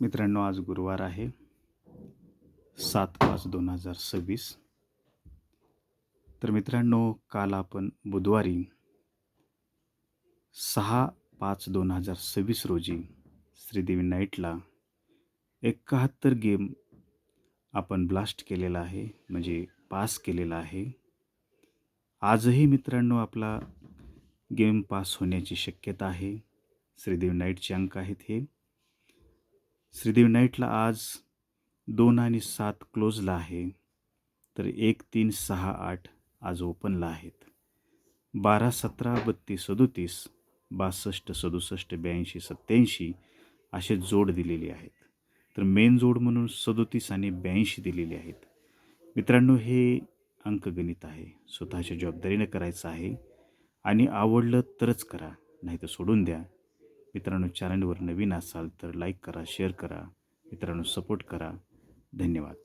मित्रांनो, आज गुरुवार आहे 7/5/2026. तर मित्रांनो, काल आपण बुधवारी 6/5/2026 रोजी श्रीदेवी नाईटला 71 गेम आपण ब्लास्ट केलेला आहे, म्हणजे पास केलेला आहे. आजही मित्रांनो आपला गेम पास होण्याची शक्यता आहे. श्रीदेवी नाईटचे अंक आहेत हे. श्रीदेवी नाईटला आज 2 आणि 7 क्लोजला आहे. तर 1, 3, 6, 8 आज ओपनला आहेत. 12, 17, 32, 37, 62, 67, 82, 87 असे जोड दिलेले आहेत. तर मेन जोड म्हणून 37 आणि 82 दिलेले आहेत. मित्रांनो, हे अंकगणित आहे. स्वतःच्या जबाबदारीनं करायचं आहे आणि आवडलं तरच करा, नाहीतर सोडून द्या. मित्रांनो, चॅनलवर नवीन असाल तर लाईक करा, शेअर करा. मित्रांनो, सपोर्ट करा. धन्यवाद.